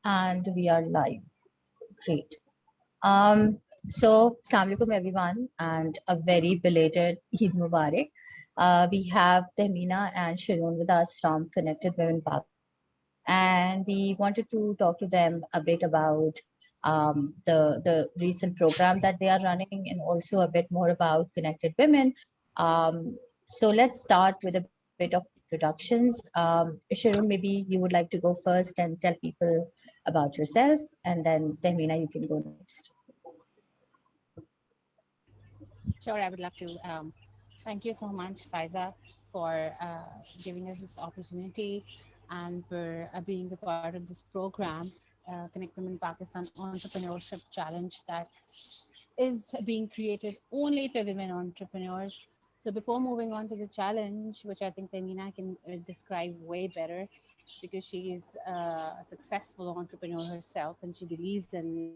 And we are live. Great. Assalamu alaikum everyone, and a very belated Eid Mubarak. We have Tehmina and Sharon with us from Connected Women Pakistan, and we wanted to talk to them a bit about the recent program that they are running, and also a bit more about Connected Women. So let's start with a bit of introductions. Sharon, maybe you would like to go first and tell people about yourself, and then Tehmina, you can go next. Sure, I would love to. Thank you so much, Faiza, for giving us this opportunity and for being a part of this program, Connect Women Pakistan Entrepreneurship Challenge, that is being created only for women entrepreneurs. So before moving on to the challenge, which I think Tamina can describe way better, because she is a successful entrepreneur herself and she believes in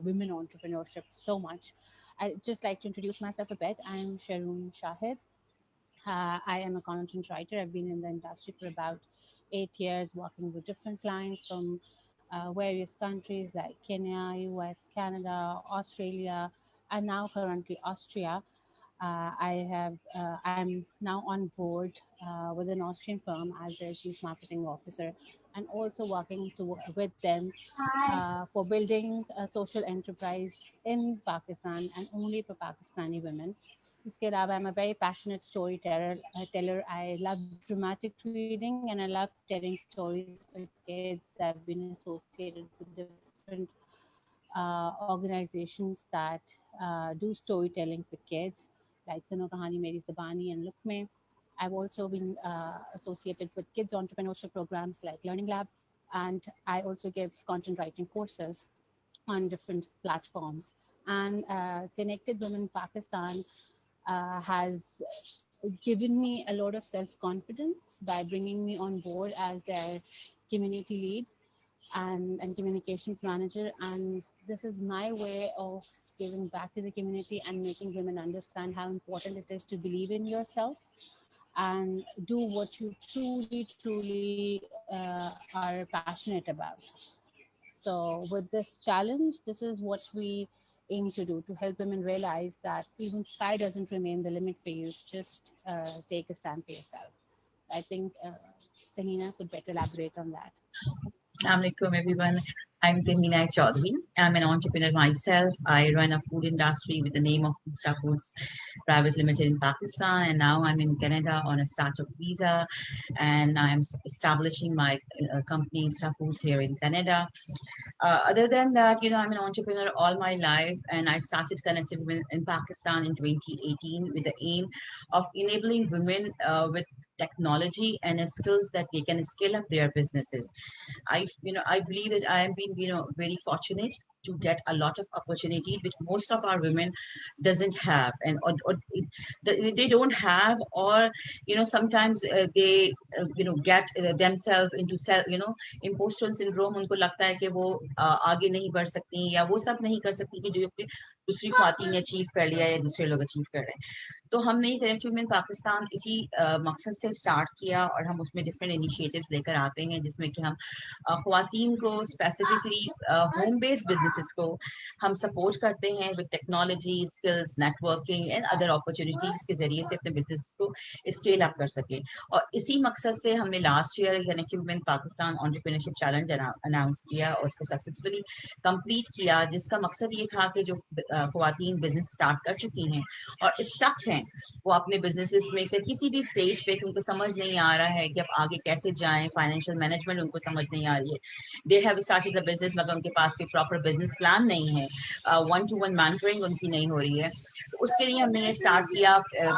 women entrepreneurship so much. I'd just like to introduce myself a bit. I'm Sharoon Shahid. I am a content writer. I've been in the industry for about 8 years, working with different clients from various countries like Kenya, US, Canada, Australia, and now currently Austria. I'm now on board with an Austrian firm as their chief marketing officer, and also working with them for building a social enterprise in Pakistan and only for Pakistani women. इसके अलावा I'm a very passionate storyteller. I love dramatic tweeting and I love telling stories for kids. I've been associated with different organizations that do storytelling for kids, like Suno Kahani Meri Zabani and Lukme. I've also been associated with kids entrepreneurship programs like Learning Lab, and I also give content writing courses on different platforms. And Connected Women Pakistan has given me a lot of self confidence by bringing me on board as their community lead and communications manager. And this is my way of giving back to the community and making women understand how important it is to believe in yourself and do what you truly are passionate about. So, with this challenge, this is what we aim to do, to help women realize that even sky doesn't remain the limit for you. Just take a stand for yourself. I think Tahina could better elaborate on that. Assalamualaikum everyone. I'm Tehmina Chaudhary. I'm an entrepreneur myself. I run a food industry with the name of Insta Foods Private Limited in Pakistan, and now I'm in Canada on a startup visa, and I'm establishing my company Insta Foods here in Canada. Other than that, I'm an entrepreneur all my life, and I started Connected Women in Pakistan in 2018 with the aim of enabling women with technology and skills that they can scale up their businesses. I believe that I have been, very fortunate to get a lot of opportunity which most of our women doesn't have, and they don't have, or sometimes they get themselves into imposter syndrome. उनको लगता है कि वो आगे नहीं बढ़ सकती, या वो सब नहीं कर सकती कि जो दूसरी खातन ने अचीव कर लिया या दूसरे लोग अचीव कर रहे हैं. तो हमने कनेक्टिव वुमेन पाकिस्तान इसी मकसद से स्टार्ट किया, और हम उसमें डिफरेंट इनिशिएटिव्स लेकर आते हैं, जिसमें कि हम ख्वातीन को स्पेसिफिकली होम बेस्ड बिजनेसेस को हम सपोर्ट करते हैं with technology, skills, networking and other opportunities के जरिए से अपने बिजनेस को स्केल अप कर सके. और इसी मकसद से हमने last year connective women Pakistan entrepreneurship challenge announce किया और उसको सक्सेसफुली कंप्लीट किया, जिसका मकसद ये था कि जो ख्वातीन बिजनेस स्टार्ट कर चुकी हैं और स्टक हैं वो अपने बिजनेसेस में फिर किसी भी स्टेज पे उनको समझ नहीं आ रहा है कि अब आगे कैसे जाएं, फाइनेंशियल मैनेजमेंट उनको समझ नहीं आ रही है, they have started the business मगर उनके पास कोई प्रॉपर बिजनेस प्लान नहीं है, वन टू वन मैंटरिंग उनकी नहीं हो रही है. तो उसके लिए हमने ये स्टार्ट किया.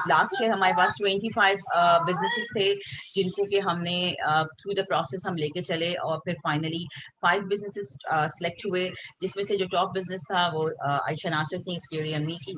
लास्ट ईयर हमारे पास 25 बिजनेसेस थे जिनको कि हमने थ्रू द प्रोसेस हम लेके चले, और फिर फाइनली 5 बिजनेसेस सेलेक्ट हुए, जिसमें से जो टॉप बिजनेस था वो आयशा नासिर थी, इसकी मी की.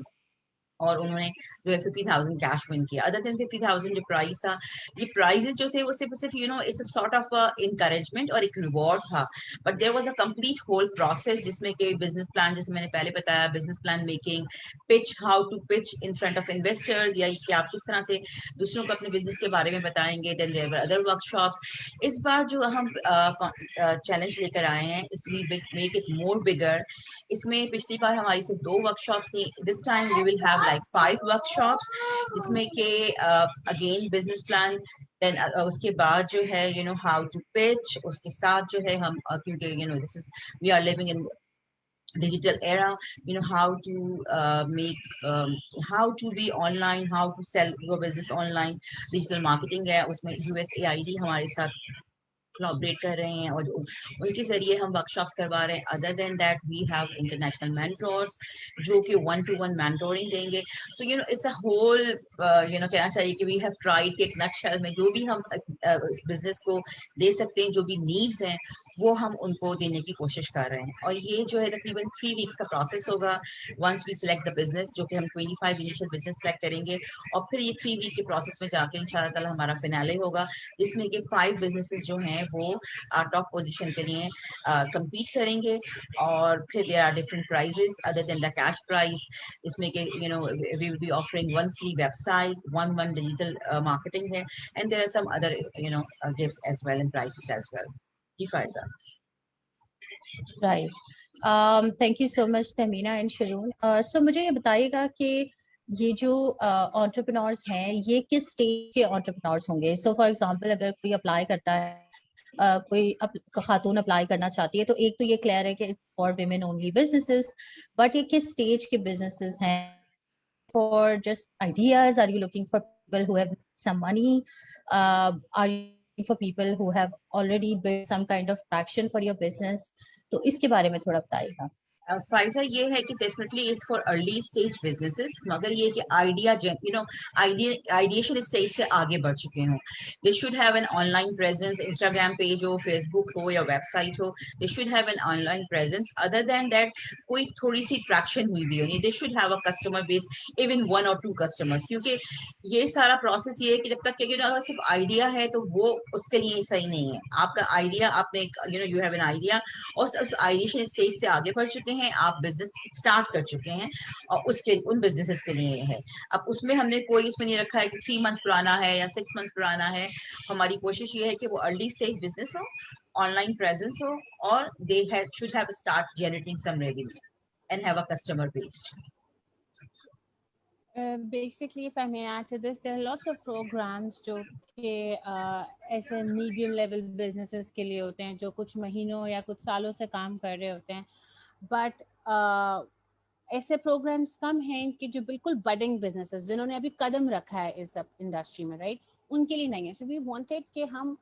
और उन्होंने जो है 50,000 कैश विन किया। अदर देन 50,000 जो प्राइस था, ये प्राइजेस जो थे वो सिर्फ it's a sort of encouragement और एक रिवॉर्ड था, but there was a complete whole process जिसमें कि बिजनेस प्लान, जैसे मैंने पहले बताया, business plan making, pitch, how to pitch in front of investors, या इसके आप किस तरह से दूसरों को अपने बिजनेस के बारे में बताएंगे। Then there were other workshops. इस बार जो हम चैलेंज लेकर आए हैं, इसमें मेक इट मोर बिगर। इसमें पिछली बार हमारी सिर्फ 2 वर्कशॉप्स थी, this time we will have like 5 workshops, जिसमें के अगेन बिजनेस प्लान, देन उसके बाद जो है हाउ टू पिच, उसके साथ जो है हम क्योंकि this is we are living in digital era, how to how to be online, how to sell your business online, digital marketing है उसमें USAID हमारे साथ कोलैबोरेट कर रहे हैं और उनके जरिए हम वर्कशॉप्स करवा रहे हैं। Other than that we have international mentors जो कि 1-to-1 मेंटोरिंग देंगे। सो इट्स अ होल कहना चाहिए कि वी हैव ट्राइड कि एक नक्शल में जो भी हम बिजनेस को दे सकते हैं, जो भी नीड्स हैं वो हम उनको देने की कोशिश कर रहे हैं। और ये जो है तकरीबन 3 वीक्स का प्रोसेस होगा। Once we select the business, जो कि हम 25 इनिशियल बिजनेस सेलेक्ट करेंगे, और फिर ये 3 वीक के प्रोसेस में जाके इंशाल्लाह ताला हमारा फिनाले होगा, जिसमें कि 5 बिजनेसेस जो हैं वो टॉप पोजीशन के लिए compete करेंगे। और फिर there are different prizes other than the cash prize, इसमें कि we will be offering 1 free website, 1 digital marketing है, and there are some other gifts as well and prizes as well. Ji Faiza. Right. Thank you so much, Tamina and Sharoon. So मुझे ये बताइएगा कि ये जो entrepreneurs हैं, ये किस स्टेज के entrepreneurs होंगे? So for example, अगर कोई अप्लाई करता है, कोई खातून अप्लाई करना चाहती है, तो एक तो ये क्लियर है कि it's for women only businesses, but ये किस स्टेज के businesses हैं? For just ideas? Are you looking for people who have some money? Are you looking for people who have already built some kind of traction for your business? तो इसके बारे में थोड़ा बताइएगा। फायजा ये है कि definitely is for early stage businesses, मगर ये कि आइडिएशन स्टेज से आगे बढ़ चुके हों। दे should have an online presence, Instagram page हो, फेसबुक हो या वेबसाइट हो, दे should have an online presence. Other than that कोई थोड़ी सी ट्रैक्शन हुई भी होनी, दे should have a customer base, even 1 or 2 customers. क्योंकि ये सारा प्रोसेस ये है कि जब तक कि अगर सिर्फ आइडिया है तो वो उसके लिए सही नहीं है। आपका आइडिया, आपने यू हैव एन आइडिया और उस आइडिएशन स्टेज से आगे बढ़ चुके हैं, आप बिजनेस स्टार्ट कर चुके हैं, और उसके उन बिजनेसेस के लिए है। अब उसमें हमने कोई इसमें नहीं रखा है कि 3 मंथ्स पुराना है या 6 मंथ्स पुराना है। हमारी कोशिश ये है कि वो अर्ली स्टेज बिजनेस हो, ऑनलाइन प्रेजेंस हो, और they should have start generating some revenue and have a customer base. Basically, if I may add to this, there are lots of programs जो कि ऐसे मीडियम लेवल बिजनेसेस के लिए होते हैं, जो कुछ महीनों या कुछ सालों से काम कर रहे होते हैं, बट ऐसे प्रोग्राम्स कम हैं कि जो बिल्कुल बडिंग बिजनेसेस जिन्होंने अभी कदम रखा है इस इंडस्ट्री में, राइट, उनके लिए नहीं है। सो वी वांटेड कि हम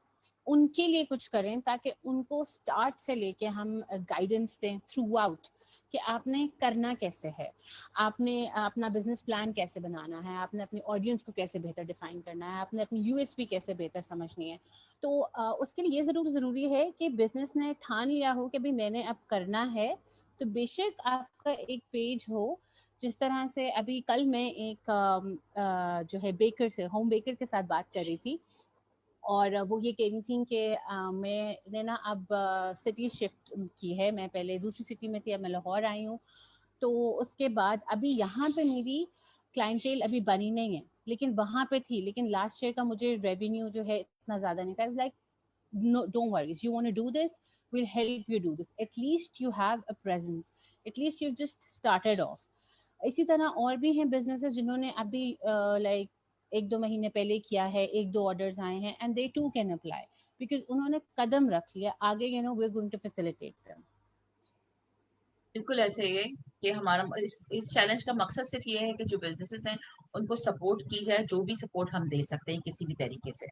उनके लिए कुछ करें ताकि उनको स्टार्ट से लेके हम गाइडेंस दें थ्रू आउट कि आपने करना कैसे है, आपने अपना बिजनेस प्लान कैसे बनाना है, आपने अपनी ऑडियंस को कैसे बेहतर डिफाइन करना है, आपने अपनी यूएसपी कैसे बेहतर समझनी है। तो उसके लिए ये ज़रूरी है कि बिजनेस ने ठान लिया हो कि भाई मैंने अब करना है, तो बेशक आपका एक पेज हो। जिस तरह से अभी कल मैं एक जो है बेकर से, होम बेकर के साथ बात कर रही थी, और वो ये कह रही थी कि मैंने ना अब सिटी शिफ्ट की है, मैं पहले दूसरी सिटी में थी, अब मैं लाहौर आई हूँ। तो उसके बाद अभी यहाँ पे मेरी क्लाइंटेल अभी बनी नहीं है, लेकिन वहाँ पे थी। लेकिन लास्ट ईयर का मुझे रेवेन्यू जो है इतना ज़्यादा नहीं था। Like no, don't worry, you want to do this, we'll help you do this, at least you have a presence, at least you've just started off. इसी तरह और भी हैं बिजनेसेस जिन्होंने अभी लाइक 1-2 महीने पहले किया है, 1-2 ऑर्डर्स आए हैं, and they too can apply because उन्होंने कदम रख लिया आगे। We are going to facilitate them. बिल्कुल ऐसे ही है कि हमारा इस चैलेंज का मकसद सिर्फ ये है कि जो बिजनेसेस हैं उनको सपोर्ट की जाए, जो भी सपोर्ट हम दे सकते हैं किसी भी तरीके से।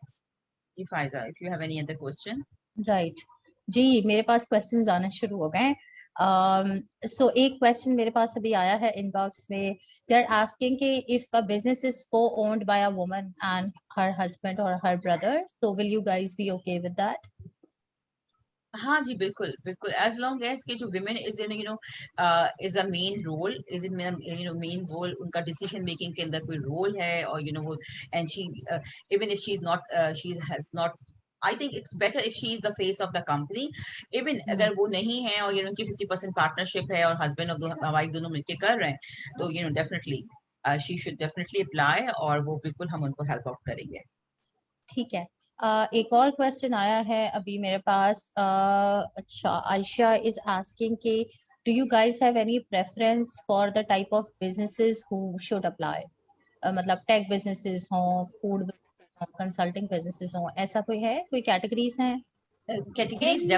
जी Faiza, if you have any other question. Right जी, मेरे पास क्वेश्चंस आने शुरू हो गए। सो एक क्वेश्चन मेरे पास अभी आया है इनबॉक्स में। दे आर आस्किंग कि if a business is co owned by a woman and her husband और her brother, so will you guys be okay with that? हाँ जी, बिल्कुल बिल्कुल, एज लॉन्ग एज के जो women is in is a main role, is in main role, उनका decision making के अंदर कोई रोल है, और वो, and she even if she is not, she has not, I think it's better if she is the face of the company. Even अगर वो नहीं है और उनकी 50% पार्टनरशिप है और हस्बैंड और वाइफ दोनों मिलकर कर रहे हैं, तो definitely she should definitely apply, और वो बिल्कुल हम उनको हेल्प आउट करेंगे। ठीक है। एक और क्वेश्चन आया है अभी मेरे पास। अच्छा, आयशा इज आस्किंग कि do you guys have any preference for the type of businesses who should apply? मतलब टेक बिजनेसेस हो, फूड बिजनेस हो, कंसल्टिंग बिजनेसेस हो, ऐसा कोई है, कोई कैटेगरीज हैं? कैटेगरीज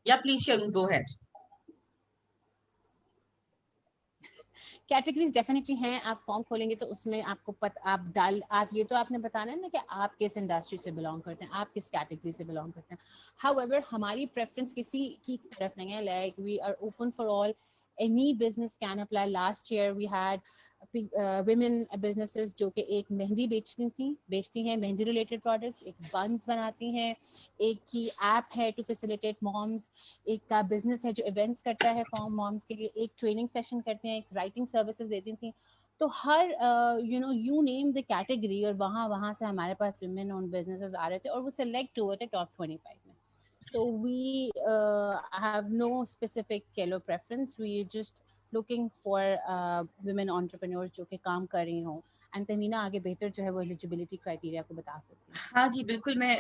या please Sharun go ahead. Categories definitely हैं। आप फॉर्म खोलेंगे तो उसमें आपको आप ये तो आपने बताना है ना कि आप किस इंडस्ट्री से बिलोंग करते हैं, आप किस कैटेगरी से बिलोंग करते हैं। हाउएवर हमारी प्रेफरेंस किसी की तरफ नहीं है, like we are open for all, any business can apply. Last year we had women businesses जो कि एक मेहंदी बेचती हैं मेहंदी रिलेटेड प्रोडक्ट्स, एक बंस बनाती हैं, एक की ऐप है टू फैसिलिटेट मॉम्स, एक का बिजनेस है जो इवेंट्स करता है फॉर मॉम्स के लिए, एक ट्रेनिंग सेशन करते हैं, एक राइटिंग सर्विसेज देती थी। तो हर यू नेम द कैटेगरी, और वहाँ से हमारे पास women owned businesses आ रहे थे और वो सिलेक्ट हुए थे टॉप 25 में। So we have no specific kilo preference. We just looking for women entrepreneurs जो कि काम कर रही हों। एंड तमीना आगे बेहतर जो है वो एलिजिबिलिटी क्राइटेरिया को बता सकती हैं। हाँ जी, बिल्कुल, मैं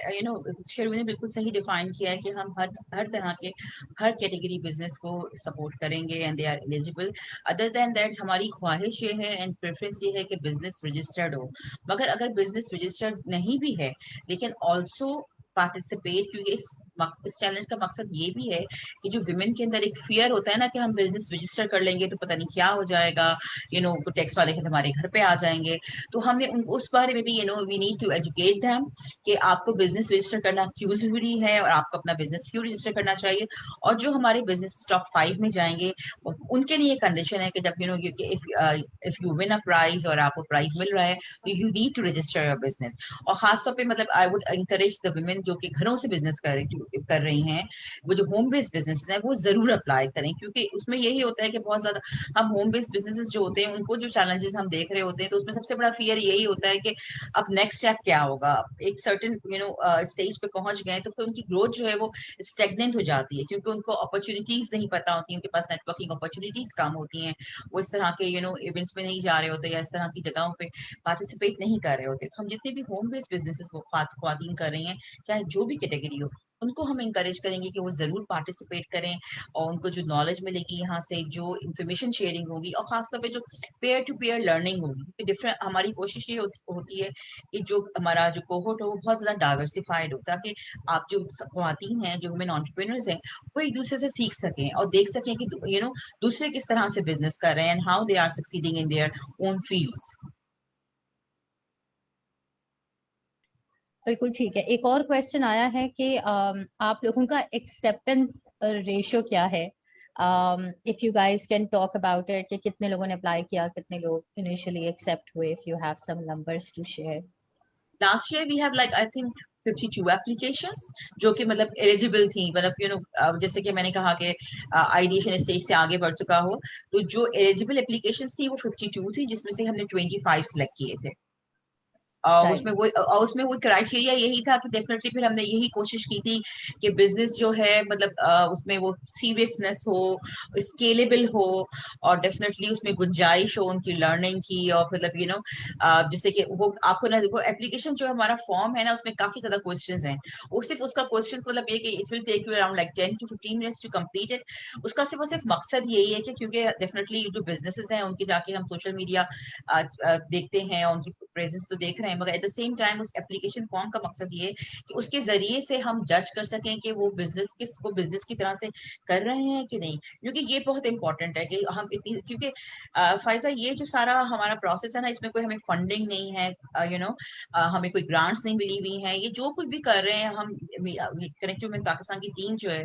शर्मी ने बिल्कुल सही डिफाइन किया है कि हम हर तरह के हर कैटेगरी बिजनेस को सपोर्ट करेंगे and they are eligible. Other than that हमारी ख्वाहिश ये है एंड प्रेफरेंस ये है कि बिजनेस रजिस्टर्ड हो। मगर अगर बिजनेस रजिस्टर्ड नहीं भी है, लेकिन ऑल्सो पार्टिसिपेट, क्योंकि इस चैलेंज का मकसद ये भी है कि जो विमेन के अंदर एक फियर होता है ना कि हम बिजनेस रजिस्टर कर लेंगे तो पता नहीं क्या हो जाएगा, टैक्स वाले हमारे घर पे आ जाएंगे। तो हमने उस बारे में भी we need to educate them कि आपको बिजनेस रजिस्टर करना क्यों जरूरी है और आपको अपना बिजनेस क्यों रजिस्टर करना चाहिए। और जो हमारे बिजनेस टॉप 5 में जाएंगे उनके लिए कंडीशन है कि जब if you win a prize और आपको प्राइज मिल रहा है तो you need to register your business. और खासतौर पे मतलब I would encourage the women जो कि घरों से बिजनेस कर रही हैं, वो जो होम बेस्ड बिजनेस है वो जरूर अप्लाई करें, क्योंकि उसमें यही होता है कि बहुत ज्यादा हम होम बेस्ड बिजनेसेस जो होते हैं उनको जो चैलेंजेस हम देख रहे होते हैं, तो उसमें सबसे बड़ा फियर यही होता है कि अब नेक्स्ट स्टेप क्या होगा। एक सर्टेन स्टेज पे पहुंच गए तो फिर उनकी ग्रोथ जो है वो स्टेगनेंट हो जाती है, क्योंकि उनको अपॉर्चुनिटीज नहीं पता होती, उनके पास नेटवर्किंग अपॉर्चुनिटीज कम होती हैं, वो इस तरह के इवेंट्स में नहीं जा रहे होते या इस तरह की जगहों पे पार्टिसिपेट नहीं कर रहे होते। तो हम जितने भी होम बेस्ड बिजनेसेस वो खातन कर रही हैं, चाहे जो भी कैटेगरी हो, उनको हम इंकरेज करेंगे कि वो जरूर पार्टिसिपेट करें, और उनको जो नॉलेज मिलेगी यहाँ से, जो इंफॉर्मेशन शेयरिंग होगी, और खासतौर पे जो पेयर टू पेयर लर्निंग होगी, डिफरेंट हमारी कोशिश ये होती है कि जो हमारा जो कोहोर्ट हो वो बहुत ज्यादा डाइवर्सिफाइड हो, ताकि आप जो खवातीन हैं, जो वुमेन एंटरप्रेन्योर्स हैं, वो एक दूसरे से सीख सकें और देख सकें कि दूसरे किस तरह से बिजनेस कर रहे हैं and how they are succeeding in their own fields. बिल्कुल ठीक है। एक और क्वेश्चन आया है कि आप लोगों का एक्सेप्टेंस रेशियो क्या है? If you guys can talk about it, कि कितने लोगों ने अप्लाई किया, कितने लोग इनिशियली एक्सेप्ट हुए, if you have some numbers to share. Last year we have like I think 52 applications जो कि मतलब एलिजिबल थी, मतलब जैसे कि मैंने कहा कि आइडिएशन स्टेज से आगे बढ़ चुका हो, तो जो एलिजिबल एप्लीकेशंस थी वो 52 थी, जिसमें से हमने 25 सिलेक्ट किए थे। राइट। उसमें वो क्राइटेरिया यही था कि डेफिनेटली फिर हमने यही कोशिश की थी कि बिजनेस जो है मतलब उसमें वो सीरियसनेस हो, स्केलेबल हो, और डेफिनेटली उसमें गुंजाइश हो उनकी लर्निंग की, और मतलब जैसे कि वो आपको ना देखो, एप्लीकेशन जो हमारा फॉर्म है ना उसमें काफी ज्यादा क्वेश्चंस हैं। वो सिर्फ उसका क्वेश्चन मतलब ये कि it will take you around like 10 to 15 minutes to complete it. उसका सिर्फ और सिर्फ मकसद यही है कि क्योंकि डेफिनेटली जो बिजनेसेस हैं उनके जाके हम सोशल मीडिया देखते हैं, उनकी प्रेजेंस तो देख रहे हैं, मगर एट द सेम टाइम उस एप्लीकेशन फॉर्म का मकसद ये कि उसके जरिए से हम जज कर सकें कि वो बिजनेस की तरह से कर रहे हैं कि नहीं। क्योंकि ये बहुत इंपॉर्टेंट है कि हम इतनी, क्योंकि फायजा ये जो सारा हमारा प्रोसेस है ना, इसमें कोई हमें फंडिंग नहीं है, हमें कोई ग्रांट्स नहीं मिली हुई है, ये जो कुछ भी कर रहे हैं हम कनेक्टिव वुमेन पाकिस्तान की टीम जो है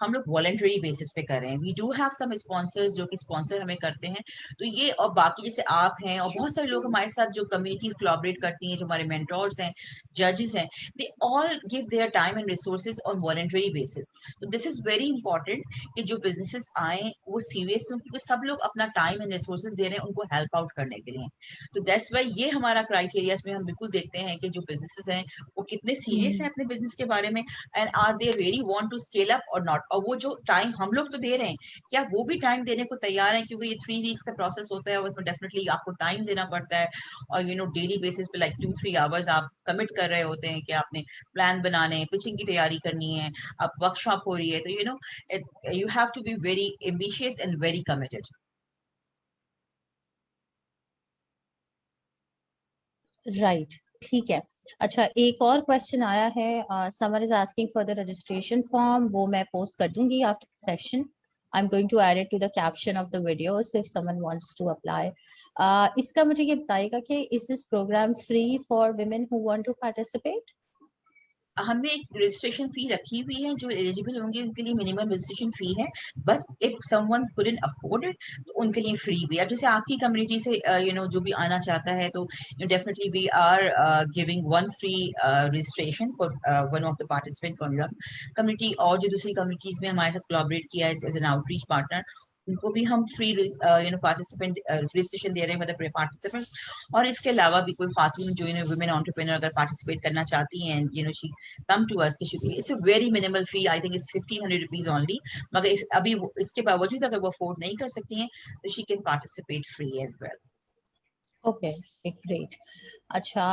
हम लोग वॉलंटरी बेसिस पे कर रहे हैं। We do have some sponsors जो कि स्पॉन्सर हमें करते हैं, तो ये और बाकी जैसे आप हैं और बहुत सारे लोग हमारे साथ जो कम्युनिटीज कोलैबोरेट करती हैं, जो हमारे मेंटोर्स हैं, जजेस हैं, they all give their time and resources on voluntary basis. तो दिस इज वेरी इंपॉर्टेंट कि जो बिजनेसेस आए वो सीरियस हो, क्योंकि सब लोग अपना टाइम एंड रिसोर्सेज दे रहे हैं उनको हेल्प आउट करने के लिए। तो दैट्स वाई ये हमारा क्राइटेरिया में हम बिल्कुल देखते हैं कि जो बिजनेसेस हैं वो कितने सीरियस हैं अपने बिजनेस के बारे में, and are they really want to scale up और नॉट। और वो जो टाइम हम लोग तो दे रहे हैं, क्या वो भी टाइम देने को तैयार है? क्योंकि ये 3 वीक्स का प्रोसेस होता है और उसमें डेफिनेटली आपको टाइम देना पड़ता है, और डेली बेसिस पे लाइक 2-3 आवर्स आप कमिट कर रहे होते हैं कि आपने प्लान बनाने हैं, पिचिंग की तैयारी करनी है, अब वर्कशॉप हो रही है, तो you have to be very ambitious and very committed. Right, ठीक है। अच्छा, एक और क्वेश्चन आया है, Samar is asking for the registration form, वो मैं पोस्ट कर दूंगी after session. I am going to add it to the caption of the video, so if someone wants to apply. इसका मुझे ये बताइएगा कि is this programme free for women who want to participate? हमने एक registration fee रखी हुई है, जो एलिजिबल होंगे उनके लिए मिनिमम रजिस्ट्रेशन फी है, but if someone couldn't afford it तो उनके लिए फ्री भी है। जैसे आपकी कम्युनिटी से जो भी आना चाहता है, तो definitely we are giving one free registration for one of the participant from your community. और जो दूसरी कम्युनिटीज में हमारे साथ कोलैबोरेट किया है एज एन आउटरीच पार्टनर, उनको भी हम फ्री पार्टिसिपेंट रजिस्ट्रेशन दे रहे हैं, मतलब पार्टिसिपेंट। और इसके अलावा भी कोई खातून जो वुमेन एंटरप्रेन्योर अगर पार्टिसिपेट करना चाहती हैं, she come to us, it's a very minimal fee, I think it's 1500 rupees only, मगर अभी इसके बावजूद अगर वो अफोर्ड नहीं कर सकती हैं तो she can participate free as well. Okay, great. अच्छा,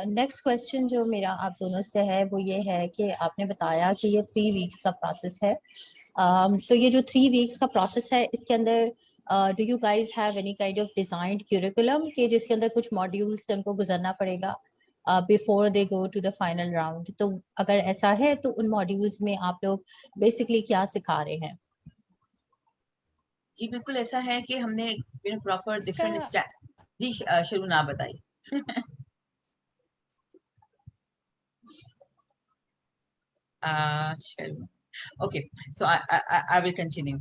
नेक्स्ट क्वेश्चन जो मेरा आप दोनों से है वो ये है कि आपने बताया कि ये 3 वीक्स का प्रोसेस है, तो ये जो 3 वीक्स का प्रोसेस है इसके अंदर do you guys have any kind of designed curriculum कि जिसके अंदर कुछ मॉड्यूल्स उनको गुजरना पड़ेगा before they go to the final round? तो अगर ऐसा है तो उन मॉड्यूल्स में आप लोग बेसिकली क्या सिखा रहे हैं? जी बिल्कुल ऐसा है कि हमने प्रॉपर डिफरेंट इसका जी शुरू ना बताइए। चलो, okay, so I will continue.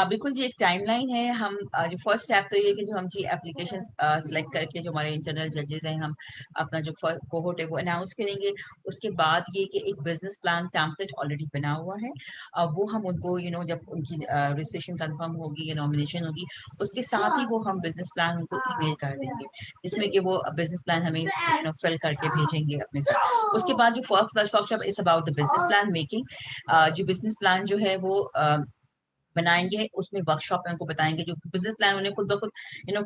बिल्कुल जी, एक टाइमलाइन है। हम जो फर्स्ट स्टेप तो ये कि जो हम जी एप्लीकेशन सेलेक्ट करके जो हमारे इंटरनल जजेस हैं, हम अपना जो कोहोर्ट है वो अनाउंस करेंगे। उसके बाद ये कि एक बिजनेस प्लान टेम्पलेट ऑलरेडी बना हुआ है, वो हम उनको जब उनकी रजिस्ट्रेशन कंफर्म होगी या नॉमिनेशन होगी, उसके साथ ही वो हम बिजनेस प्लान उनको ईमेल कर देंगे, जिसमें कि वो बिजनेस प्लान हमें फिल करके भेजेंगे अपने साथ। उसके बाद जो first workshop is about the business plan making. जो बिजनेस प्लान जो है वो बनाएंगे, उसमें वर्कशॉप में उनको बताएंगे जो बिजनेस प्लान उन्हें खुद ब खुद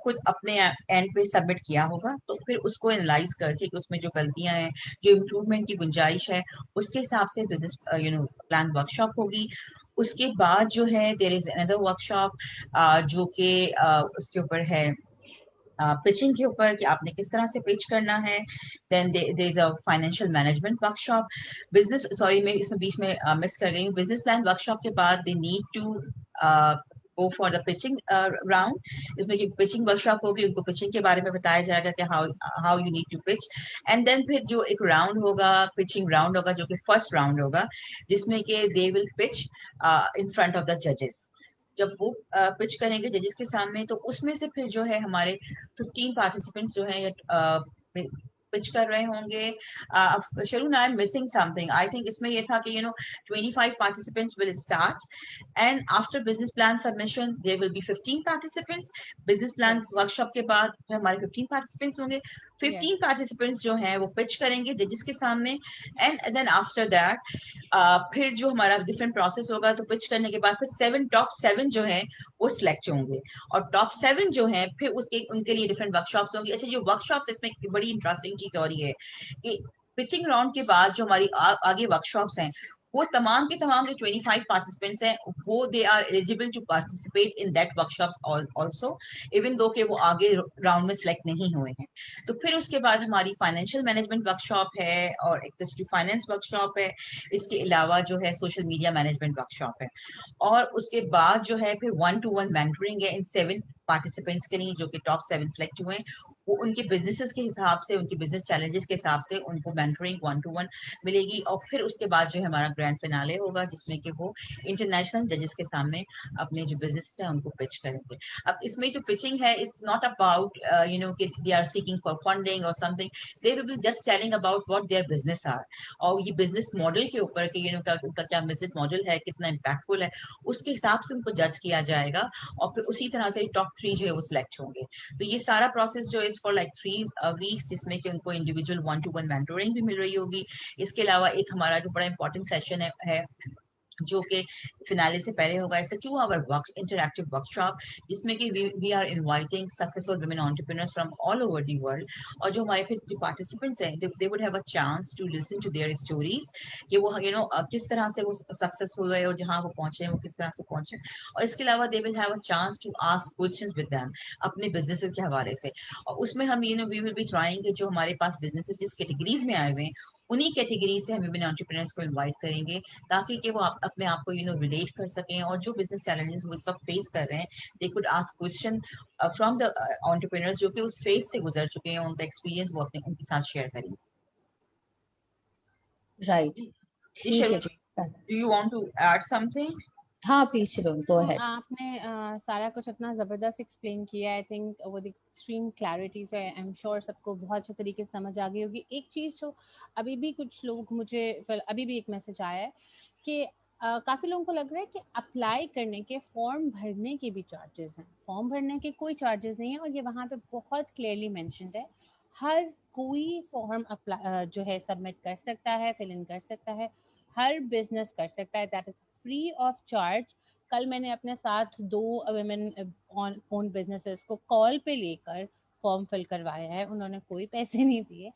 खुद अपने एंड पे सबमिट किया होगा, तो फिर उसको एनालाइज करके कि उसमें जो गलतियां हैं, जो इम्प्रूवमेंट की गुंजाइश है, उसके हिसाब से बिजनेस प्लान वर्कशॉप होगी। उसके बाद जो है देयर इज अनदर वर्कशॉप जो कि उसके ऊपर है पिचिंग के ऊपर कि आपने किस तरह से पिच करना है। Then there is a financial management workshop. Business, sorry मैं इसमें बीच में मिस कर गई हूँ। बिजनेस प्लान वर्कशॉप के बाद they need to go for the pitching round. इसमें जो पिचिंग वर्कशॉप होगी उनको पिचिंग के बारे में बताया जाएगा कि how you need to pitch. And then फिर जो एक राउंड होगा, पिचिंग राउंड होगा, जो कि फर्स्ट राउंड होगा, जिसमें कि they will pitch in front of the जजेस। जब वो पिच करेंगे जजेस के सामने, तो उसमें से फिर जो है हमारे 15 पार्टिसिपेंट्स जो है पिच कर रहे होंगे। Sharun, I am missing something. I think इसमें ये था कि 25 participants will start, and after business plan submission there will be 15 participants. business plan Yes. workshop के बाद फिर हमारे 15 participants होंगे। 15 participants जो हैं वो पिच करेंगे जजेस के सामने, एंड देन आफ्टर दैट फिर जो हमारा डिफरेंट प्रोसेस होगा, तो पिच करने के बाद फिर टॉप 7 जो है वो सिलेक्ट होंगे, और टॉप 7 जो हैं फिर उनके लिए डिफरेंट वर्कशॉप्स होंगी। अच्छा, जो वर्कशॉप्स, इसमें बड़ी इंटरेस्टिंग चीज और ये है कि पिचिंग राउंड के बाद जो हमारी आगे वर्कशॉप्स हैं, वो तमाम के तमाम जो 25 पार्टिसिपेंट्स हैं वो they are eligible to participate in that workshops also, even though के वो आगे राउंड में सिलेक्ट नहीं हुए हैं। तो फिर उसके बाद हमारी फाइनेंशियल मैनेजमेंट वर्कशॉप है और एक्सेस टू फाइनेंस वर्कशॉप है। इसके अलावा जो है सोशल मीडिया मैनेजमेंट वर्कशॉप है, और उसके बाद जो है फिर 1-to-1 मेंटरिंग है इन 7 पार्टिसिपेंट्स के लिए जो कि टॉप 7 सिलेक्ट हुए हैं। वो उनके बिजनेसेस के हिसाब से, उनके बिजनेस चैलेंजेस के हिसाब से उनको मेंटरिंग 1-to-1 मिलेगी। और फिर उसके बाद जो है हमारा ग्रैंड फिनाले होगा, जिसमें कि वो इंटरनेशनल जजेस के सामने अपने जो बिजनेस है उनको पिच करेंगे। अब इसमें जो पिचिंग है, it's not about you know कि they are seeking for funding और something, they will be just telling about what their business are, और ये बिजनेस मॉडल के ऊपर कि यू नो उनका क्या बिजनेस मॉडल है, कितना इम्पैक्टफुल है, उसके हिसाब से उनको जज किया जाएगा। और फिर उसी तरह से टॉप 3 जो है वो सिलेक्ट होंगे। तो ये सारा प्रोसेस जो इज फॉर लाइक 3 वीक्स, जिसमें कि उनको इंडिविजुअल 1-to-1 मेंटोरिंग भी मिल रही होगी। इसके अलावा एक हमारा जो बड़ा इंपॉर्टेंट सेशन है जो कि फिनाले से पहले होगा, it's a 2 hour interactive workshop, जिसमें कि we are inviting successful women entrepreneurs from all over the world. और जो हमारे फिर पार्टिसिपेंट्स हैं, they would have a chance to listen to their stories, कि वो यू नो किस तरह से वो सक्सेसफुल हुए और जहां वो पहुंचे वो किस तरह से पहुंचे। और इसके अलावा they will have a chance to ask questions with them अपने बिजनेस के हवाले से। और उसमें हम you know we will be trying जो हमारे पास बिजनेस जिस कैटेगरीज में आए हुए हैं, उन्हीं कैटेगरी से हम वुमेन एंटरप्रेन्योर्स को इनवाइट करेंगे, ताकि कि वो अपने आप को यू नो रिलेट कर सकें, और जो बिजनेस चैलेंजेस वो इस वक्त फेस कर रहे हैं, they could ask question from the entrepreneurs जो कि उस फेज से गुजर चुके हैं, उनका एक्सपीरियंस वो अपने उनके साथ शेयर करेंगे। राइट, जी ठीक है शरून, जी। Do you want to add something? हाँ प्लीज शिरोन, गो तो अहेड। आपने सारा कुछ इतना ज़बरदस्त एक्सप्लेन किया, I think with extreme clarity से आई एम श्योर सबको बहुत अच्छे तरीके से समझ आ गई होगी। एक चीज़ जो अभी भी कुछ लोग मुझे अभी भी एक मैसेज आया है कि काफ़ी लोगों को लग रहा है कि अप्लाई करने के, फॉर्म भरने के भी चार्जेस हैं। फॉर्म भरने के कोई चार्जेस नहीं है, और ये वहाँ पे बहुत क्लियरली मेंशन्ड है। हर कोई फॉर्म अप्लाई जो है सबमिट कर सकता है, फिल इन कर सकता है, हर बिजनेस कर सकता है, that is free of charge. कल मैंने अपने साथ 2 वुमेन ओन बिजनेसेस को कॉल पे लेकर फॉर्म फिल करवाया है, उन्होंने कोई पैसे नहीं दिए।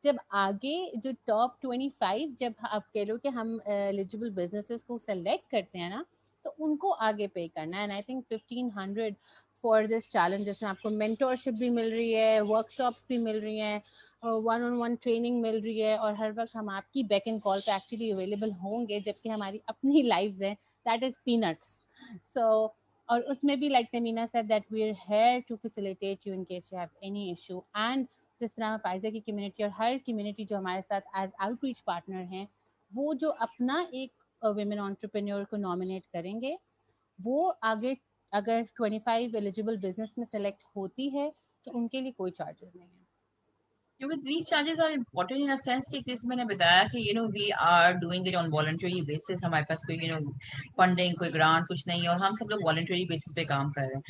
जब आगे जो टॉप 25, जब आप कह लो कि हम एलिजिबल बिजनेसेस को सेलेक्ट करते हैं ना, तो उनको आगे पे करना है। And I think 1500 for this challenge, जिसमें आपको मेंटोरशिप भी मिल रही है, वर्कशॉप्स भी मिल रही हैं, 1-on-1 ट्रेनिंग मिल रही है, और हर वक्त हम आपकी बैक एंड कॉल पे एक्चुअली अवेलेबल होंगे, जबकि हमारी अपनी लाइव्स हैं, दैट इज़ पीनट्स। So, और उसमें भी like Tamina said that we're here to facilitate you in case you have any issue. And जिस तरह फाइजा की कम्युनिटी और हर कम्युनिटी जो हमारे साथ एज आउटरीच पार्टनर हैं, वो जो अपना एक वुमेन एंटरप्रेन्योर को नॉमिनेट करेंगे, वो आगे अगर 25 एलिजिबल बिजनेस में सेलेक्ट होती है, तो उनके लिए कोई चार्जेस नहीं है। क्योंकि these charges are important in a sense कि जैसे मैंने बताया कि you know we are doing it on voluntary basis, हमारे पास कोई you know फंडिंग, कोई ग्रांट कुछ नहीं है, और हम सब लोग voluntary basis पे काम कर रहे हैं।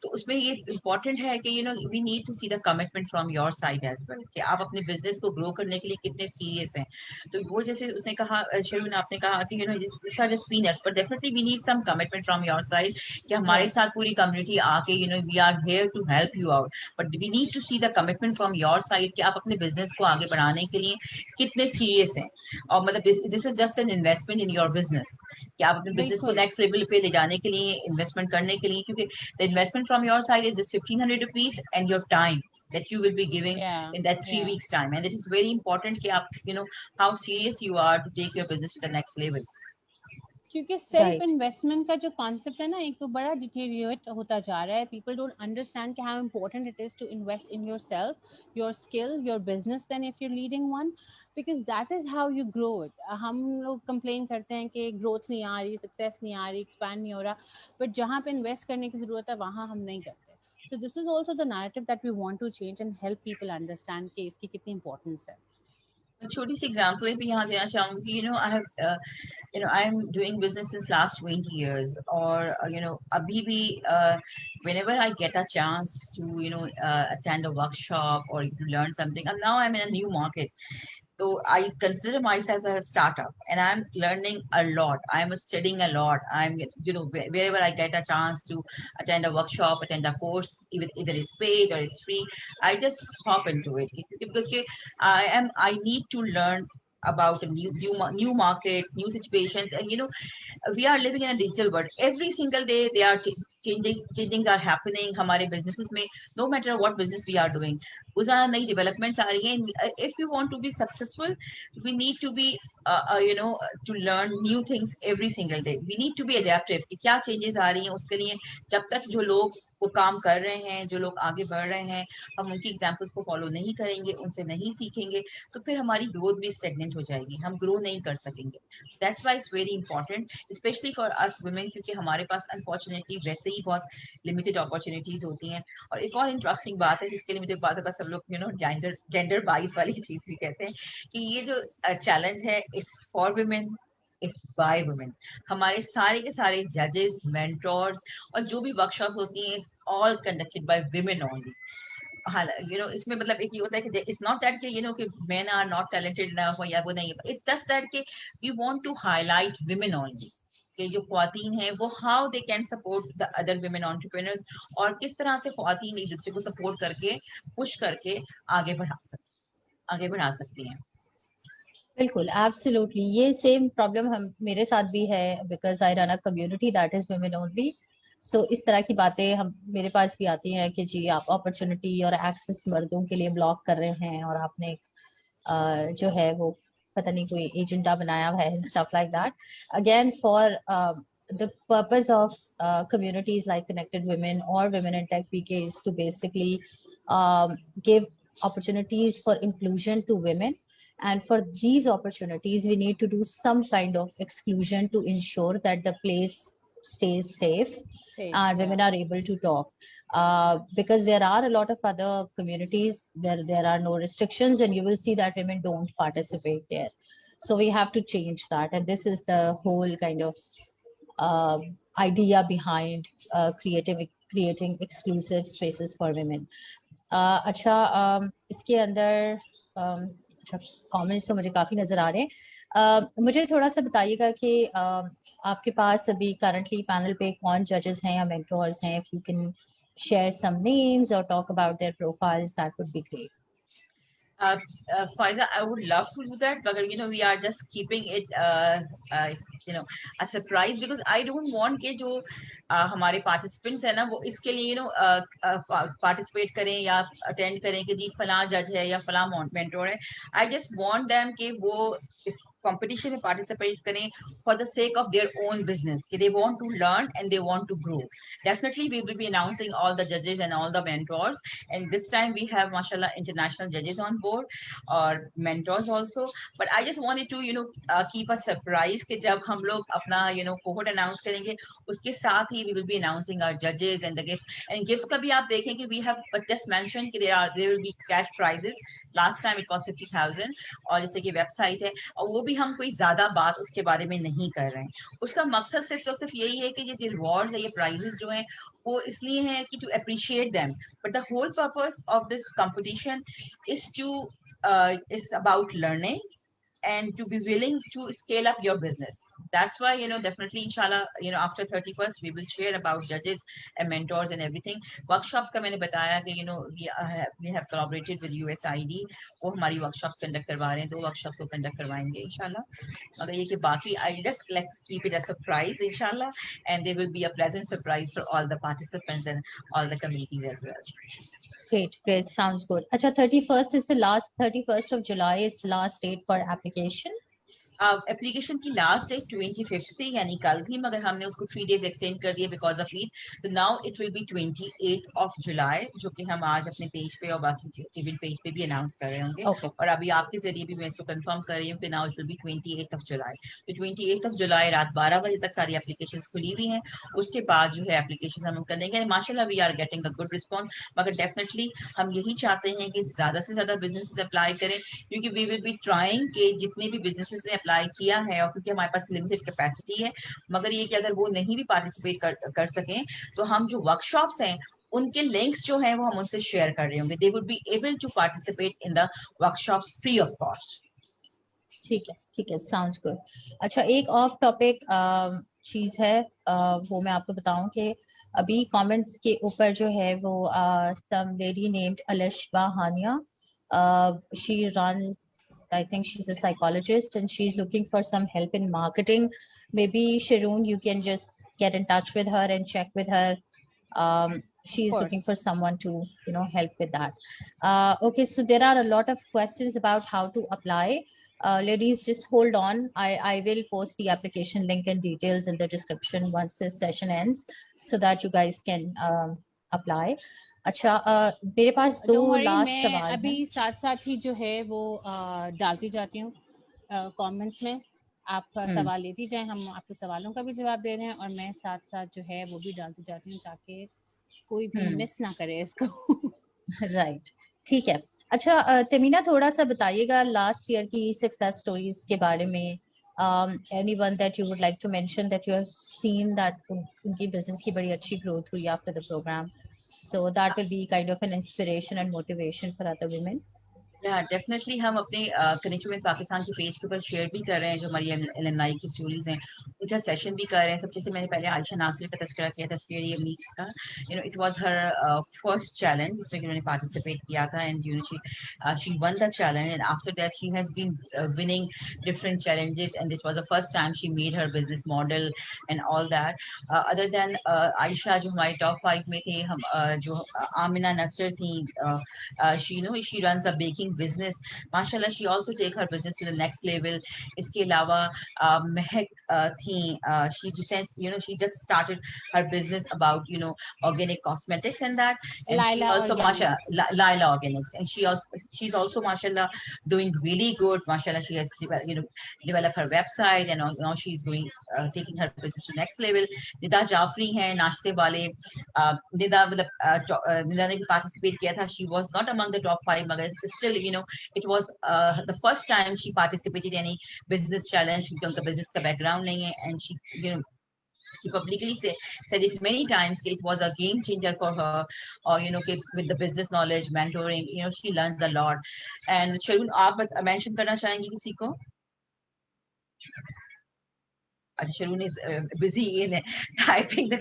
तो उसमें ये important है कि you know we need to see the commitment from your side as well, कि आप अपने बिजनेस को ग्रो करने के लिए कितने सीरियस हैं। तो वो जैसे उसने कहा, शरून आपने कहा कि you know these are just peanuts, but definitely we need some commitment from your side कि हमारे Yes. साथ पूरी कम्युनिटी आके you know we are here to help you out, but we need to see the commitment from your side कि आप अपने business को आगे बढ़ाने के लिए कितने सीरियस हैं। और मतलब this is just an investment in your business, कि आप अपने बिजनेस को बिल्कुल। नेक्स्ट लेवल पे ले जाने के लिए इन्वेस्टमेंट करने के लिए, क्योंकि the investment from your side is this 1500 rupees and your time that you will be giving Yeah, in that 3 yeah. weeks time, and it is very important कि आप you know how serious you are to take your business to the next level. क्योंकि self right, investment का जो concept है ना, एक तो बड़ा डिटेरियोरेट होता जा रहा है। पीपल डोंट अंडरस्टैंड कि how important it is to invest in your self, your skill, your business, then if you leading one, because that is how you grow it. हम लोग कंप्लेन करते हैं कि ग्रोथ नहीं आ रही, सक्सेस नहीं आ रही, एक्सपैंड नहीं हो रहा, बट जहाँ पे इन्वेस्ट करने की ज़रूरत है वहाँ हम नहीं करते। So this is also the narrative that we want to change and help people understand कि इसकी कितनी इंपॉर्टेंस है। छोटी सी एग्जांपल भी यहाँ देना चाहूंगी। You know I have you know I'm doing business since last 20 years, और you know abhi bhi whenever I get a chance to you know attend a workshop or to learn something, and now I'm in a new market, so I consider myself as a startup, and I'm learning a lot, I'm studying a lot, I'm you know wherever I get a chance to attend a workshop, attend a course, either it's paid or it's free, I just hop into it, because I need to learn about a new market, new situations, and you know we are living in a digital world. Every single day they are changings are happening हमारे businesses में, no matter what business we are doing. रोजाना नई developments आ रही हैं. If you want to be successful, we need to be to learn new things every single day. We need to be adaptive कि क्या changes आ रही हैं. उसके लिए जब तक जो लोग वो काम कर रहे हैं, जो लोग आगे बढ़ रहे हैं, हम उनकी एग्जाम्पल्स को फॉलो नहीं करेंगे, उनसे नहीं सीखेंगे, तो फिर हमारी ग्रोथ भी स्टेगनेंट हो जाएगी, हम ग्रो नहीं कर सकेंगे. That's why it's very important, specially for us women, क्योंकि हमारे पास अनफॉर्चुनेटली वैसे ही बहुत लिमिटेड अपॉर्चुनिटीज होती हैं. और एक और इंटरेस्टिंग बात है जिसके लिए मुझे बात है, सब लोग जेंडर बाइस वाली चीज भी कहते हैं कि ये जो चैलेंज है इस फॉर वुमेन, इस बाय वुमेन. हमारे सारे के सारे जजेस, मेंटोर्स और जो भी वर्कशॉप होती हैं, all conducted by women only. हाँ, इसमें मतलब एक ये होता है कि इट्स नॉट दैट कि men are not talented enough या वो नहीं, इट्स जस्ट दैट कि we want to highlight women only, कि जो ख्वातीन हैं वो how they can support the other women entrepreneurs, और किस तरह से ख्वातीन एक दूसरे को सपोर्ट करके, पुश करके आगे बढ़ा सकती हैं. बिल्कुल, एब्सोल्युटली. ये सेम प्रॉब्लम हम मेरे साथ भी है, because I run a community that is women only. So इस तरह की बातें हम मेरे पास भी आती हैं कि जी आप अपॉर्चुनिटी और एक्सेस मर्दों के लिए ब्लॉक कर रहे हैं, और आपने जो है वो पता नहीं कोई एजेंडा बनाया हुआ है, stuff like that. Again for the purpose of communities like Connected Women or Women in Tech PK is to basically give opportunities for inclusion to women. And for these opportunities, we need to do some kind of exclusion to ensure that the place stays safe and women are able to talk. Because there are a lot of other communities where there are no restrictions, and you will see that women don't participate there. So we have to change that. And this is the whole kind of idea behind creating exclusive spaces for women. अच्छा, इसके अंदर अच्छा comments तो मुझे काफी नजर आ रहे हैं. मुझे थोड़ा सा बताइएगा कि आपके पास अभी करंटली पैनल पे कौन जजेस हैं या मेंटोर्स हैं. If you can share some names और talk about their profiles, that would be great. Faiza, I would love to do that, but we are just keeping it a surprise, because I don't want कि जो हमारे participants है ना वो इसके लिए participate करें या attend करें कि जी फलां जज है या फलां mentor है. I just want them कि वो इस competition में participate करें for the sake of their own business, कि they want to learn and they want to grow. Definitely we will be announcing all the judges and all the mentors, and this time we have mashallah international judges on board or mentors also. But I just wanted to keep a surprise कि जब हम लोग अपना cohort announce करेंगे, उसके साथ ही we will be announcing our judges and the gifts. And gifts का भी आप देखें कि we have just mentioned कि there will be cash prizes. Last time it was 50,000, और जैसे कि वेबसाइट है, और वो भी हम कोई ज्यादा बात उसके बारे में नहीं कर रहे हैं. उसका मकसद सिर्फ और सिर्फ यही है कि ये रिवॉर्ड्स है, ये प्राइजेस जो हैं वो इसलिए हैं कि to appreciate them. But the whole purpose of this competition is about learning and to be willing to scale up your business. That's why definitely inshallah after 31st we will share about judges and mentors and everything. Workshops का मैंने बताया कि we have collaborated with USAID, वो हमारी workshops conduct करवा रहे हैं, 2 workshops को conduct करवाएंगे इंशाल्लाह. मगर ये कि बाकी let's keep it a surprise inshallah, and there will be a pleasant surprise for all the participants and all the communities as well. Great, sounds good. अच्छा, 31st of July is the last date for application. Application की last date 25th थी, यानी कल थी, मगर हमने उसको 3 days extend कर दिया बिकॉज ऑफ ईद. तो now it will be 28th of July, जो कि हम आज अपने पेज पे और बाकी इवेंट पेज पे भी अनाउंस कर रहे होंगे. और अभी आपके जरिए भी मैं इसको कंफर्म कर रही हूँ कि now it will be 28th of July. तो 28th of July रात 12 बजे तक सारी एप्लीकेशंस खुली हुई हैं. उसके बाद जो है एप्लीकेशन हम करेंगे. माशाल्लाह we are getting a good response, मगर डेफिनेटली हम यही चाहते हैं कि ज्यादा से ज्यादा बिजनेसेस अप्लाई करें, क्योंकि वी विल बी ट्राइंग कि जितने भी बिजनेसेस ने अप्लाई किया है, और क्योंकि हमारे पास लिमिटेड कैपेसिटी है, मगर ये कि अगर वो नहीं भी पार्टिसिपेट कर सकें तो हम जो वर्कशॉप्स हैं उनके लिंक्स जो हैं वो हम उनसे शेयर कर रहे होंगे. They would be able to participate in the workshops free of cost. ठीक है, साउंड्स गुड. अच्छा, एक ऑफ टॉपिक चीज है, वो मैं आपको बताऊं कि अभी कमेंट्स के ऊपर जो है वो some lady named Alishba Hania, she runs, I think she's a psychologist and she's looking for some help in marketing. Maybe Sharon, you can just get in touch with her and check with her She is looking course. for someone to, help with that. Okay, so there are a lot of questions about how to apply. Ladies, just hold on. I will post the application link and details in the description once this session ends, so that you guys can apply. अच्छा, मेरे पास दो don't worry, last मैं सवाल अभी हैं. साथ साथ ही जो है वो डालती जाती हूँ कमेंट्स में. आप सवाल लेती जाएं, हम आपके सवालों का भी जवाब दे रहे हैं, और मैं साथ साथ जो है वो भी डालती जाती हूँ ताकि कोई भी मिस ना करे इसको. राइट, ठीक है. अच्छा, तमीना, थोड़ा सा बताइएगा लास्ट ईयर की सक्सेस स्टोरीज के बारे में. Anyone that you would like to mention that you have seen that उनकी बिजनेस की बड़ी अच्छी ग्रोथ हुई after the programme, so that will be kind of an inspiration and motivation for other women. या definitely हम अपने connect with Pakistan के page के ऊपर शेयर भी कर रहे हैं जो हमारी एलएनआई की स्टोरीज हैं, उनका सेशन भी कर रहे हैं. सबसे से मैंने पहले आयशा नासिर का तस्करा किया था, स्पीडी अमीन का. It was her first challenge जिसमें कि उन्होंने पार्टिसिपेट किया था, and she won the challenge, and after that she has been winning different challenges, and this was the first time she made her business model and all that. Other than Ayesha जो हमारे top 5 में थे, हम जो आमिना नसर थी, she runs a baking business. Mashallah, she also take her business to the next level. इसके अलावा महक थी, she just started her business about organic cosmetics and that, and she Laila also mashallah Organics. Laila Organics, and she's also mashallah doing really good. Mashallah, she has developed her website, and now she's going taking her business to next level. Nida Jafri हैं नाश्ते वाले. निदा निदा ने भी participate किया था. She was not among the top 5, मगर still it was the first time she participated in any business challenge क्योंकि उनका business का background नहीं है, and she publicly said it many times that it was a game changer for her, or with the business knowledge, mentoring, she learns a lot. And Sharun, आप mention करना चाहेंगी किसी को? Sharun is busy in typing the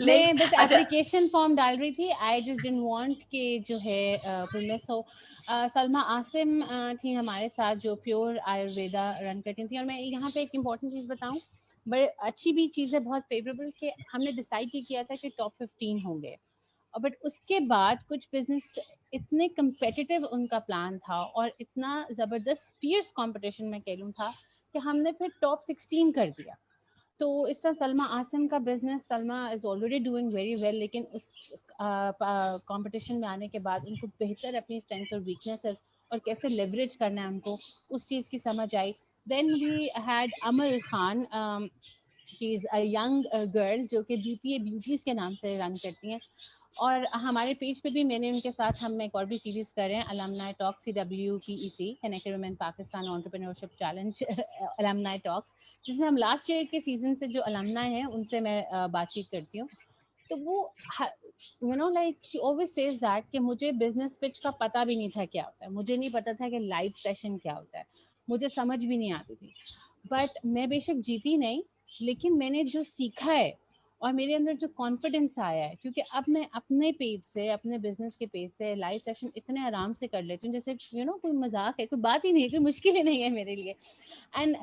links. मैं बस application form डाल रही थी. आई जस्ट डिडंट वांट कि जो है कोई मिस हो. सलमा आसिम थी हमारे साथ जो प्योर आयुर्वेदा रन करती थी. और मैं यहाँ पे एक इम्पॉर्टेंट चीज़ बताऊँ, बड़े अच्छी भी चीज़ है, बहुत फेवरेबल, कि हमने डिसाइड किया था कि टॉप 15 होंगे, और बट उसके बाद कुछ बिजनेस इतने कम्पिटिटिव उनका प्लान था और इतना ज़बरदस्त फियर्स कंपटीशन में कह लूँ था कि हमने फिर टॉप 16 कर दिया. तो इस तरह सलमा आसिम का business, Salma is already doing very well, लेकिन उस कंपटीशन में आने के बाद उनको बेहतर अपनी स्ट्रेंथ्स और वीकनेसेस और कैसे लेवरेज करना है उनको, उस चीज़ की समझ आई. Then we had Amal Khan. She is a young girl जो कि BPA ब्यूटीज़ के नाम से रन करती हैं. और हमारे पेज पे भी मैंने उनके साथ, हम एक और भी सीरीज़ कर रहे हैं, alumni talks, CWPEC, connected women Pakistan entrepreneurship challenge alumni talks, जिसमें हम लास्ट ईयर के सीजन से जो अलमनाई हैं उनसे मैं बातचीत करती हूँ. तो वो like she always says that कि मुझे बिजनेस पिच का पता भी नहीं था क्या होता है, मुझे नहीं पता था कि लाइव सेशन क्या होता है, मुझे समझ भी नहीं आती थी. बट मैं बेशक जीती नहीं, लेकिन मैंने जो सीखा है और मेरे अंदर जो कॉन्फिडेंस आया है, क्योंकि अब मैं अपने पेज से, अपने बिजनेस के पेज से लाइव सेशन इतने आराम से कर लेती हूँ जैसे कोई मजाक है, कोई बात ही नहीं, कोई मुश्किल ही नहीं है मेरे लिए. And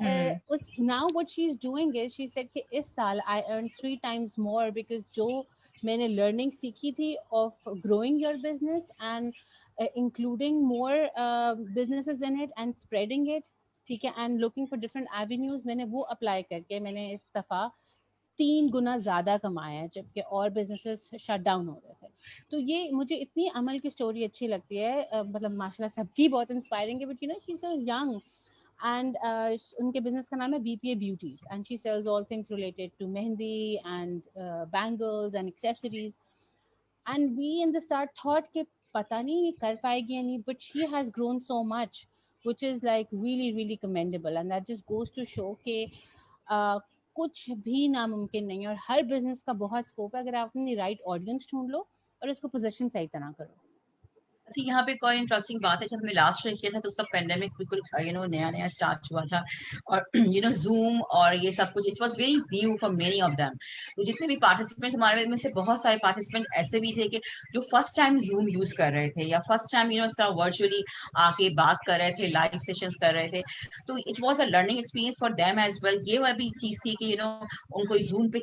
now what she is doing is, she said कि इस साल I earn 3 times more, because जो मैंने लर्निंग सीखी थी of growing your business and including more businesses in it and spreading it, ठीक है, and looking for different avenues, मैंने वो अप्लाई करके मैंने इस दफ़ा 3 गुना ज़्यादा कमाया है, जबकि और बिजनेसेस शट डाउन हो रहे थे. तो ये मुझे इतनी अमल की स्टोरी अच्छी लगती है. मतलब माशाल्लाह सबकी बहुत इंस्पायरिंग है, but she is so young. And उनके बिजनेस का नाम है BPA beauties, and she sells all things related to mehndi and bangles and accessories. And we in the start thought कि पता नहीं ये कर पाएगी या नहीं, but she has grown so much which is like really really commendable, and that just goes to show कि कुछ भी नामुमकिन नहीं है, और हर बिजनेस का बहुत स्कोप है अगर आप अपनी राइट ऑडियंस ढूंढ लो और इसको पोजीशन सही तरह करो. अच्छा, यहाँ पे कोई इंटरेस्टिंग बात है, जब हमने लास्ट ट्राई किया था तो उसका पेंडेमिक बिल्कुल नया नया स्टार्ट हुआ था, और जूम और ये सब कुछ, it was very new for many of them. तो जितने भी पार्टिसिपेंट्स हमारे में से बहुत सारे पार्टिसिपेंट ऐसे भी थे कि जो फर्स्ट टाइम जूम यूज कर रहे थे, या फर्स्ट टाइम इस तरह वर्चुअली आके बात कर रहे थे, लाइव सेशंस कर रहे थे। तो it was a learning experience for them as well. ये वाली चीज थी कि उनको जूम पे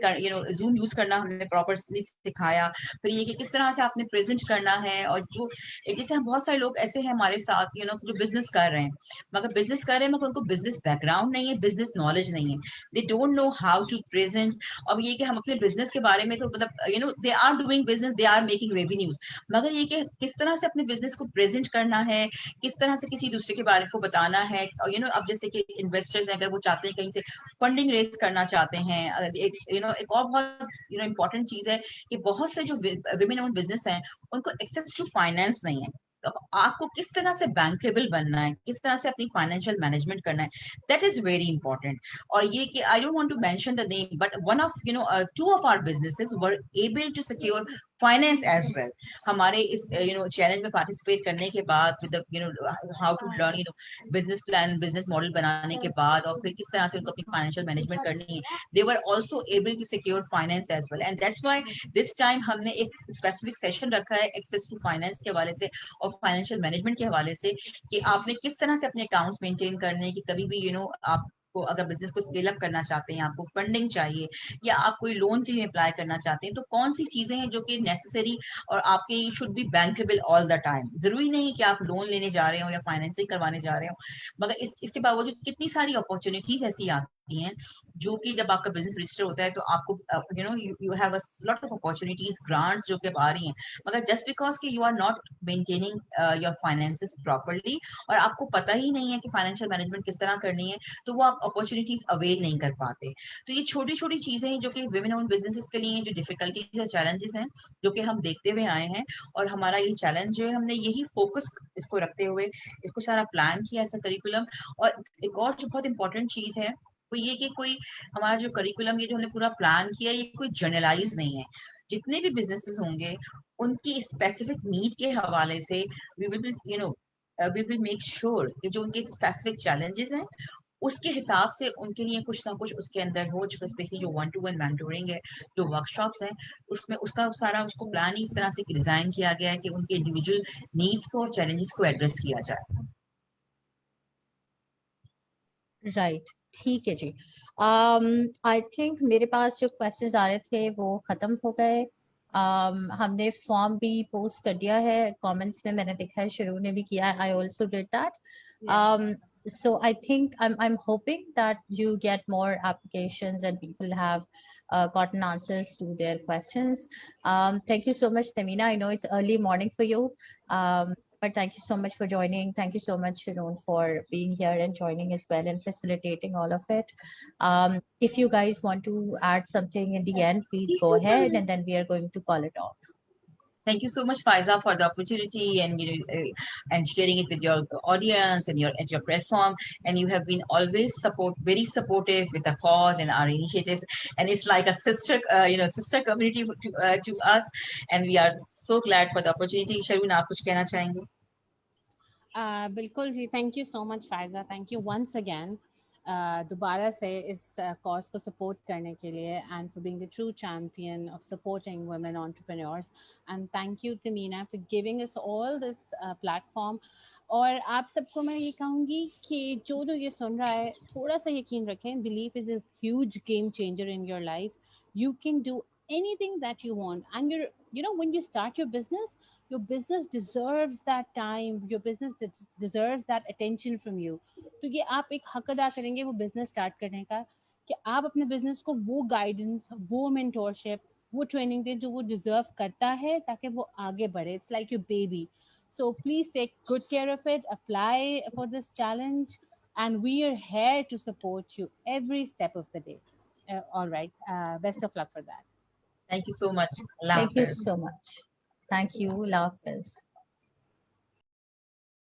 जूम यूज करना हमने प्रॉपरली सिखाया। फिर ये कि किस तरह से आपने प्रेजेंट करना है, और जो जैसे हम बहुत सारे लोग ऐसे हैं हमारे साथ जो बिजनेस कर रहे हैं, मगर बिजनेस कर रहे हैं मगर उनको बिजनेस बैकग्राउंड नहीं है, बिजनेस नॉलेज नहीं है, they don't know how to present. अब ये कि हम अपने बिजनेस के बारे में तो मतलब they are doing business, they are making revenues, मगर ये कि किस तरह से अपने बिजनेस को प्रेजेंट करना है, किस तरह से किसी दूसरे के बारे को बताना है। और अब जैसे कि इन्वेस्टर्स हैं, अगर वो चाहते हैं कहीं से फंडिंग रेज करना चाहते हैं, एक और बहुत इंपॉर्टेंट चीज है कि बहुत से जो विमेन ओन बिजनेस हैं उनको एक्सेस टू फाइनेंस नहीं है। अब आपको किस तरह से बैंकेबल बनना है, किस तरह से अपनी फाइनेंशियल मैनेजमेंट करना है, दैट इज वेरी इंपॉर्टेंट। और ये कि I don't want to mention the name, but one of two of our businesses were able to secure finance as well. हमारे इस चैलेंज में पार्टिसिपेट करने के बाद, with how to learn business plan, business model बनाने के बाद, और फिर किस तरह से उनको अपनी फाइनेंशियल मैनेजमेंट करनी है, they were also able to secure finance as well. And that's why this time हमने एक स्पेसिफिक सेशन रखा है एक्सेस टू फाइनेंस के हवाले से और फाइनेंशियल मैनेजमेंट के हवाले से, कि आपने किस तरह से अपने अकाउंट्स मेंटेन करने हैं, कि कभी भी आपको अगर बिजनेस को स्केल अप करना चाहते हैं, आपको फंडिंग चाहिए, या आप कोई लोन के लिए अप्लाई करना चाहते हैं, तो कौन सी चीजें हैं जो कि नेसेसरी और आपके should be bankable all the time. जरूरी नहीं कि आप लोन लेने जा रहे हो या फाइनेंसिंग करवाने जा रहे हो, मगर इसके बावजूद कितनी सारी अपॉर्चुनिटीज ऐसी आती हैं जो कि जब आपका बिजनेस रजिस्टर होता है तो आपको you have a lot of opportunities, grants जो कि आ रही हैं, मगर जस्ट बिकॉज कि you are not maintaining your finances properly, और आपको पता ही नहीं है कि फाइनेंशियल मैनेजमेंट किस तरह करनी है, तो वो आप अपॉर्चुनिटीज अवेल नहीं कर पाते। तो ये छोटी छोटी चीजें हैं जो कि विमेन ओन बिजनेसेस के लिए जो डिफिकल्टीज या चैलेंजेस हैं जो कि हम देखते हुए आए हैं, और हमारा ये चैलेंज जो है, हमने यही फोकस इसको रखते हुए इसको सारा प्लान किया ऐसा करिकुलम। और एक और जो बहुत इंपॉर्टेंट चीज है वो ये कि कोई हमारा जो करिकुलम, ये जो हमने पूरा प्लान किया, ये कोई जनरलाइज नहीं है। जितने भी बिजनेसेस होंगे उनकी स्पेसिफिक नीड के हवाले से we will we will make sure कि जो उनके स्पेसिफिक चैलेंजेस हैं उसके हिसाब से उनके लिए कुछ ना कुछ उसके अंदर हो। स्पेशली जो 1-to-1 मेंटोरिंग है, जो वर्कशॉप्स हैं, उसमें उसका सारा उसको प्लान ही इस तरह से डिजाइन किया गया है कि उनके इंडिविजुअल नीड्स को और चैलेंजेस को एड्रेस किया जाए। राइट, ठीक है जी। आई थिंक मेरे पास जो क्वेश्चंस आ रहे थे वो खत्म हो गए। हमने फॉर्म भी पोस्ट कर दिया है कमेंट्स में, मैंने देखा है शुरू ने भी किया है, I also did that. So I think I'm hoping that you get more applications and people have gotten answers to their questions. Thank you so much, Tamina. I know it's early morning for you. But thank you so much for joining. Thank you so much, Shinoon, for being here and joining as well and facilitating all of it. If you guys want to add something in the end, please go ahead, and then we are going to call it off. Thank you so much, Faiza, for the opportunity, and and sharing it with your audience and your platform. And you have been always very supportive with the cause and our initiatives. And it's like a sister community to us. And we are so glad for the opportunity. Sharun, आप कुछ कहना चाहेंगे? बिल्कुल जी, thank you so much Faiza, thank you once again दोबारा से इस cause को सपोर्ट करने के लिए, and for being the true champion of supporting women entrepreneurs, and thank you Tamina for giving us all this platform. और आप सबको मैं ये कहूँगी कि जो जो ये सुन रहा है, थोड़ा सा यकीन रखें, belief is a huge game changer in your life. You can do anything that you want, and when you start your business deserves that time, your business deserves that attention from you. तो ये आप एक हक अदा करेंगे वो business start करने का, कि आप अपने बिजनेस को वो गाइडेंस, वो मेंटोरशिप, वो ट्रेनिंग दें जो वो डिजर्व करता है, ताकि वो आगे बढ़े। It's like your baby, so please take good care of it, apply for this challenge, and we are here to support you every step of the day. All right. Best of luck for that. Thank you so much. Allah Thank you Hafiz. so much. Thank you. Allah Hafiz.